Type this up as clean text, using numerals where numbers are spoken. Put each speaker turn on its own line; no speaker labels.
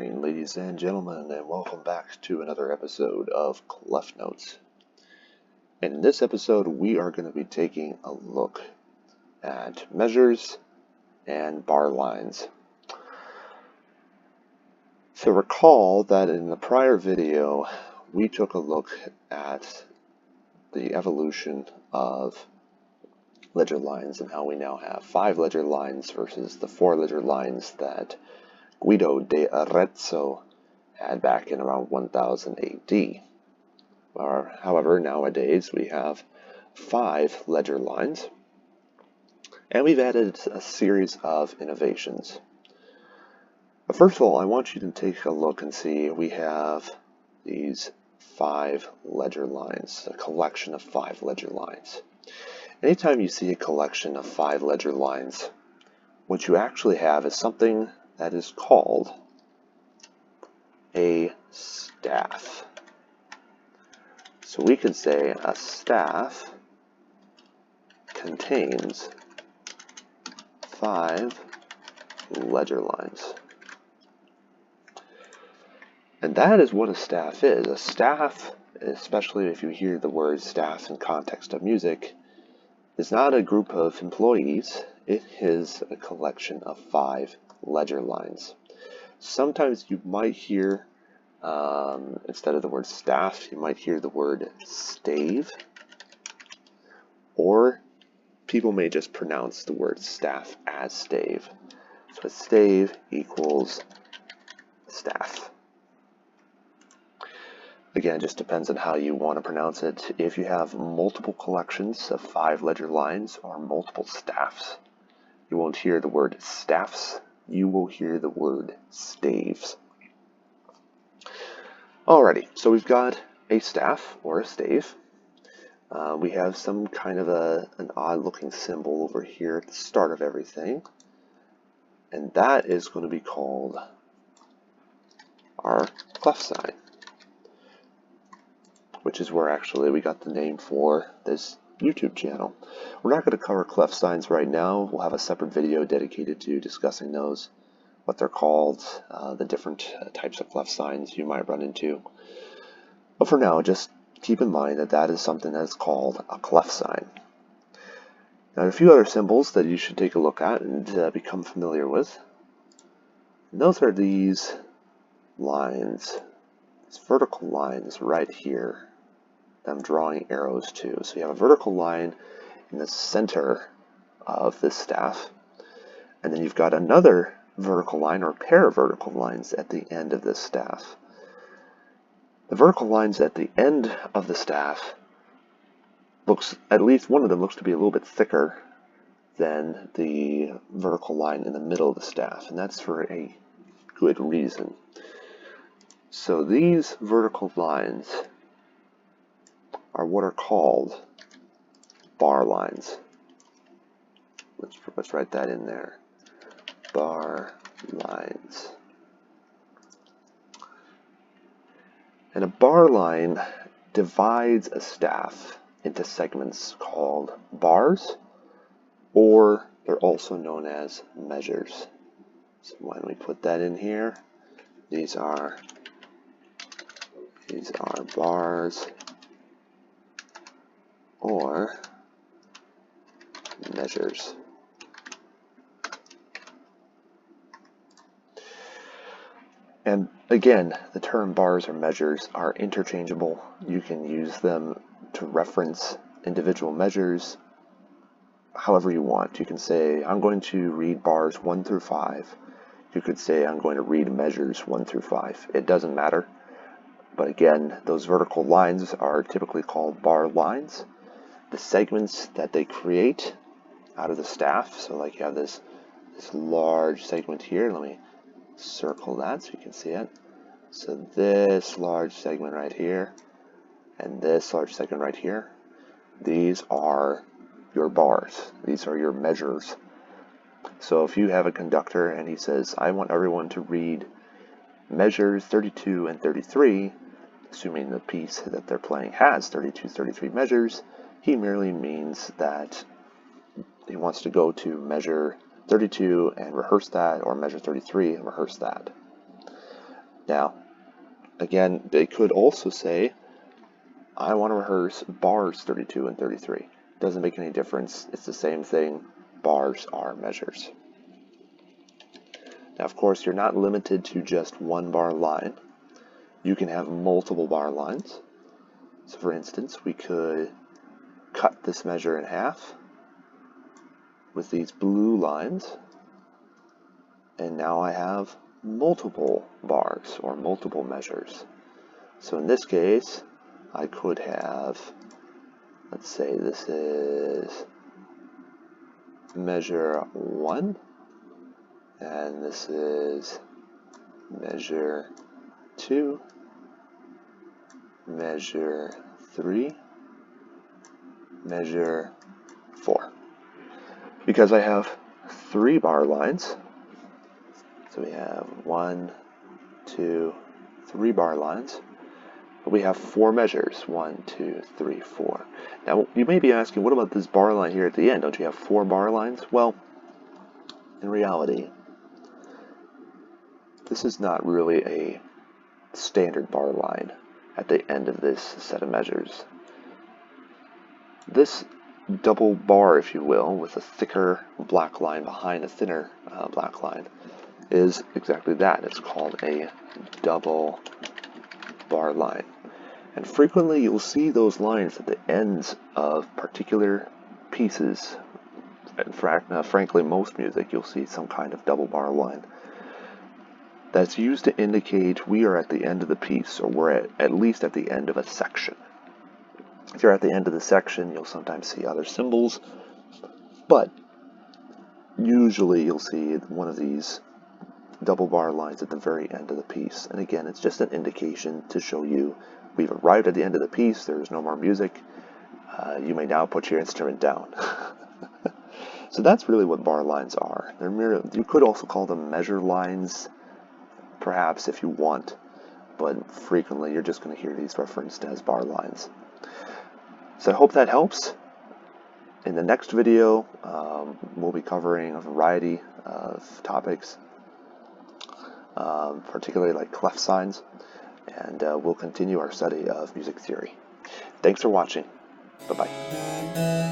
morning, ladies and gentlemen, and welcome back to another episode of Clef Notes. In this episode, we are going to be taking a look at measures and bar lines. So recall that in the prior video, we took a look at the evolution of ledger lines and how we now have 5 ledger lines versus the 4 ledger lines that Guido de Arezzo had back in around 1000 AD. However, nowadays we have 5 ledger lines, and we've added a series of innovations. But first of all, I want you to take a look and see we have these 5 ledger lines, a collection of 5 ledger lines. Anytime you see a collection of 5 ledger lines, what you actually have is something that is called a staff. So we could say a staff contains 5 ledger lines. And that is what a staff is. A staff, especially if you hear the word staff in context of music, is not a group of employees. It is a collection of 5 ledger lines. Sometimes you might hear, instead of the word staff, you might hear the word stave, or people may just pronounce the word staff as stave. So a stave equals staff. Again, it just depends on how you want to pronounce it. If you have multiple collections of 5 ledger lines or multiple staffs, you won't hear the word staffs. You will hear the word staves. Alrighty, so we've got a staff or a stave. We have some kind of an odd looking symbol over here at the start of everything. And that is going to be called our clef sign, which is where actually we got the name for this YouTube channel. We're not going to cover clef signs right now. We'll have a separate video dedicated to discussing those, what they're called, the different types of clef signs you might run into. But for now, just keep in mind that that is something that is called a clef sign. Now, a few other symbols that you should take a look at and become familiar with. And those are these lines, these vertical lines right here that I'm drawing arrows to. So you have a vertical line in the center of this staff, and then you've got another vertical line or pair of vertical lines at the end of this staff. The vertical lines at the end of the staff looks, at least one of them looks to be a little bit thicker than the vertical line in the middle of the staff, and that's for a good reason. So these vertical lines are what are called bar lines. Let's write that in there. Bar lines. And a bar line divides a staff into segments called bars, or they're also known as measures. So when we put that in here, these are bars or measures. And again, the term bars or measures are interchangeable. You can use them to reference individual measures however you want. You can say, I'm going to read bars 1 through 5. You could say, I'm going to read measures 1 through 5. It doesn't matter. But again, those vertical lines are typically called bar lines. The segments that they create out of the staff, so like you have this large segment here. Let me circle that so you can see it. So this large segment right here and this large segment right here, these are your bars. These are your measures. So if you have a conductor and he says, I want everyone to read measures 32 and 33, assuming the piece that they're playing has 32, 33 measures, he merely means that he wants to go to measure 32 and rehearse that, or measure 33 and rehearse that. Now, again, they could also say, I want to rehearse bars 32 and 33. Doesn't make any difference. It's the same thing. Bars are measures. Now, of course, you're not limited to just one bar line. You can have multiple bar lines. So, for instance, we could cut this measure in half with these blue lines. And now I have multiple bars or multiple measures. So in this case, I could have, let's say this is measure 1, and this is measure 2, measure 3, measure 4. Because I have 3 bar lines, so we have 1, 2, 3 bar lines. But we have 4 measures. 1, 2, 3, 4. Now, you may be asking, what about this bar line here at the end? Don't you have 4 bar lines? Well, in reality, this is not really a standard bar line at the end of this set of measures. This double bar, if you will, with a thicker black line behind a thinner black line, is exactly that. It's called a double bar line. And frequently you'll see those lines at the ends of particular pieces. In fact, frankly, most music you'll see some kind of double bar line. That's used to indicate we are at the end of the piece, or we're at least at the end of a section. If you're at the end of the section, you'll sometimes see other symbols, but usually you'll see one of these double bar lines at the very end of the piece. And again, it's just an indication to show you we've arrived at the end of the piece. There is no more music. You may now put your instrument down. So that's really what bar lines are. You could also call them measure lines, perhaps, if you want, but frequently you're just going to hear these referenced as bar lines. So I hope that helps. In the next video, we'll be covering a variety of topics, particularly like clef signs, and we'll continue our study of music theory. Thanks for watching. Bye-bye.